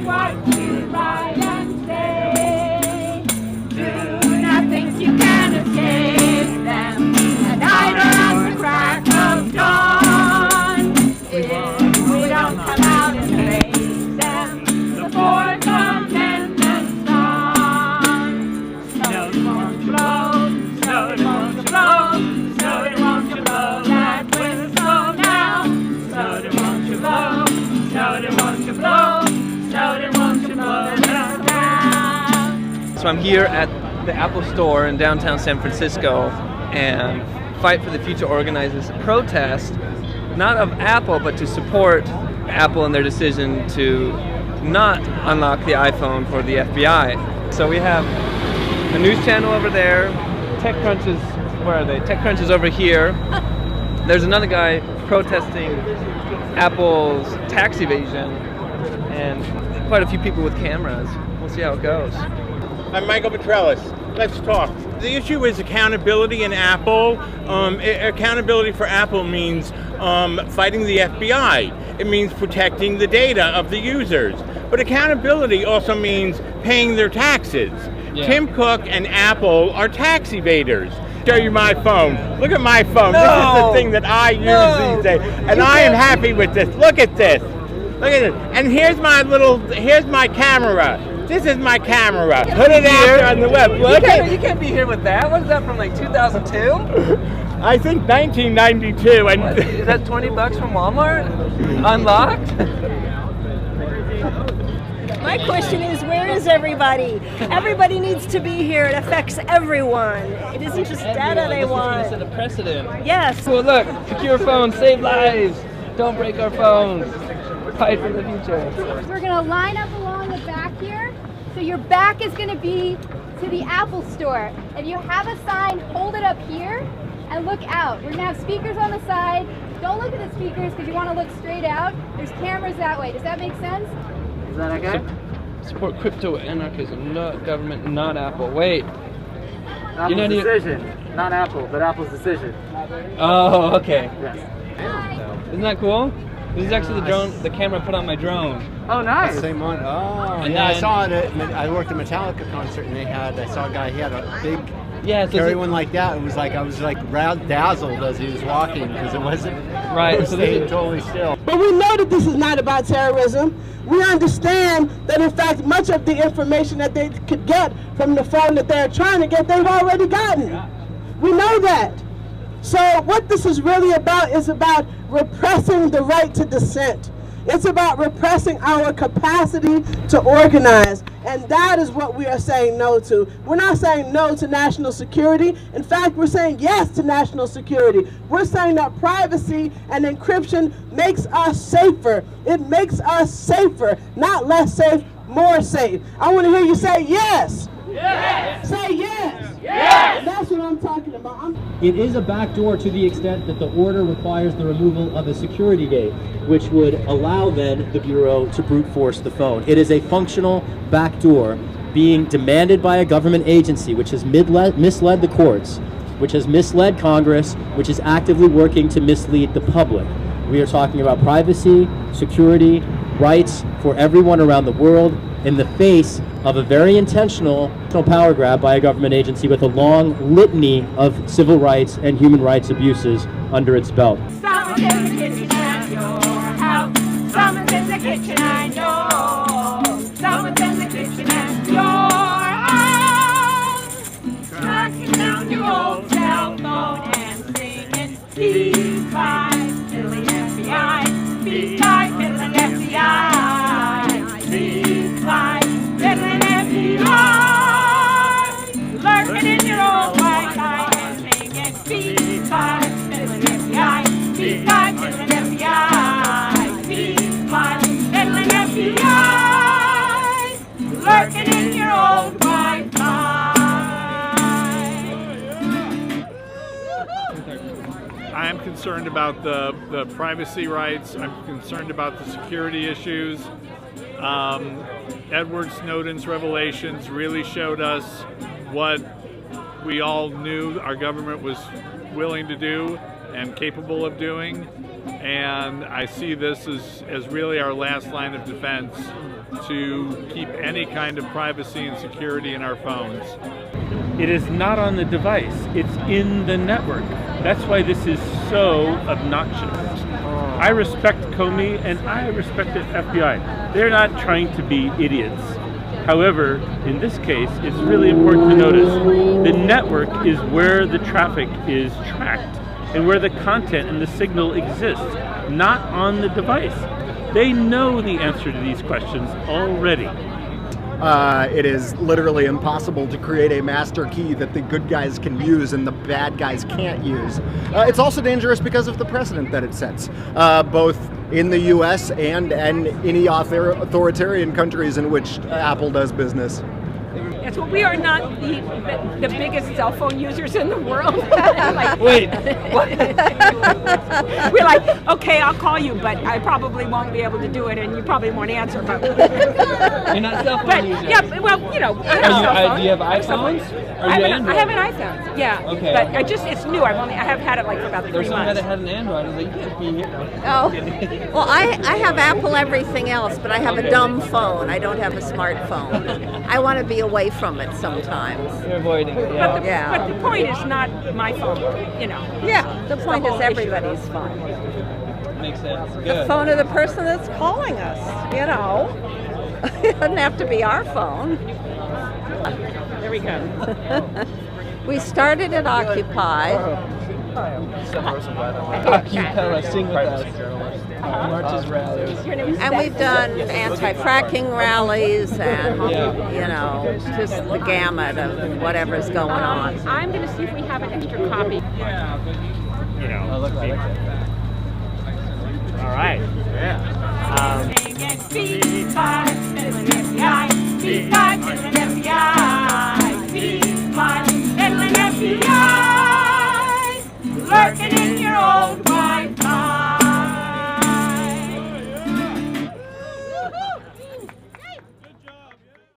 what you write and say. Do not think you can escape them, and either on the crack of dawn. If we don't come out and face them, the Fourth Amendment's on. So it won't blow, so it won't blow, so it won't blow that whistle now. So it won't blow, so it won't blow, so it won't blow that now. So I'm here at the Apple Store in downtown San Francisco, and Fight for the Future organizes a protest, not of Apple, but to support Apple in their decision to not unlock the iPhone for the FBI. So we have a news channel over there, TechCrunch is, where are they? TechCrunch is over here. There's another guy protesting Apple's tax evasion, and quite a few people with cameras. We'll see how it goes. I'm Michael Petrellis. Let's talk. The issue is accountability in Apple. Accountability for Apple means fighting the FBI. It means protecting the data of the users. But accountability also means paying their taxes. Yeah. Tim Cook and Apple are tax evaders. Show you my phone. Look at my phone. No. This is the thing that I use these days. And I am happy with this. Look at this. Look at this. And here's my camera. This is my camera. Put it out there on the web. You can't be here with that. What is that, from like 2002? I think 1992. And what, is that $20 from Walmart? Unlocked? My question is, where is everybody? Everybody needs to be here. It affects everyone. It isn't just data they want. This is going to set a precedent. Yes. Well, look, secure phones, save lives. Don't break our phones. Fight for the future. We're going to line up along the back here. So your back is going to be to the Apple Store. If you have a sign, hold it up here and look out. We're going to have speakers on the side. Don't look at the speakers because you want to look straight out. There's cameras that way. Does that make sense? Is that okay? Support crypto anarchism, not government, not Apple. Wait. Apple's decision. Not Apple, but Apple's decision. Oh, okay. Yes. Isn't that cool? This is actually the drone, the camera I put on my drone. Oh, nice. The same one. Oh, and yeah. then, I saw it. I worked at a Metallica concert, and I saw a guy. He had a big so one like that. It was like I was like dazzled as he was walking because it wasn't right. It was staying totally still. But we know that this is not about terrorism. We understand that, in fact, much of the information that they could get from the phone that they're trying to get, they've already gotten. We know that. So what this is really about is about repressing the right to dissent. It's about repressing our capacity to organize. And that is what we are saying no to. We're not saying no to national security. In fact, we're saying yes to national security. We're saying that privacy and encryption makes us safer. It makes us safer, not less safe, more safe. I want to hear you say yes. Yes. Say yes. Yes. That's what I'm talking about. It is a backdoor to the extent that the order requires the removal of a security gate, which would allow then the Bureau to brute force the phone. It is a functional backdoor being demanded by a government agency which has misled the courts, which has misled Congress, which is actively working to mislead the public. We are talking about privacy, security, rights for everyone around the world in the face of a very intentional power grab by a government agency with a long litany of civil rights and human rights abuses under its belt. Someone's in the kitchen at your house. Someone's in the kitchen, I know. Someone's in the kitchen at your house. Tracking down your old cell phone and singing, "Be kind, fiddling FBI. Be kind, fiddling FBI. Be kind, fiddling FBI." Lurking in your old white tie and singing, "Be kind, fiddling FBI. Be kind, fiddling FBI. Be kind, fiddling FBI." Lurking in your old white tie. I am concerned about the privacy rights. I'm concerned about the security issues. Edward Snowden's revelations really showed us what we all knew our government was willing to do and capable of doing. And I see this as really our last line of defense to keep any kind of privacy and security in our phones. It is not on the device, it's in the network. That's why this is so obnoxious. I respect Comey and I respect the FBI. They're not trying to be idiots. However, in this case, it's really important to notice the network is where the traffic is tracked and where the content and the signal exists, not on the device. They know the answer to these questions already. It is literally impossible to create a master key that the good guys can use and the bad guys can't use. It's also dangerous because of the precedent that it sets, both in the US and any authoritarian countries in which Apple does business. Yes, well, we are not the biggest cell phone users in the world. Wait. We're like, okay, I'll call you, but I probably won't be able to do it, and you probably won't answer. But You're not cell phone users. Yeah, well, you know, I have cell phones. Do you have iPhones? Or I you have an iPhone. Yeah. Okay. But it's new. I have had it like for about 3 There's some guy months. that had an Android. I was like, you can't be here. Oh, well, I have Apple everything else, but I have a dumb phone. I don't have a smartphone. I want to be away from it sometimes. You're avoiding it, yeah. But the point is not my phone, you know. Yeah, the point is whole everybody's phone. Makes sense. The Good. phone of the person that's calling us, you know. It doesn't have to be our phone. There we go. We started at Occupy. Occupy, sing with us. Marches, rallies. And we've done anti-fracking rallies and, you know, just the gamut of whatever's going on. I'm going to see if we have an extra copy. You know. Oh, look, I like that. All right. Yeah. Speed by little FBI. Speed by little FBI. Speed by little FBI. Lurking in your old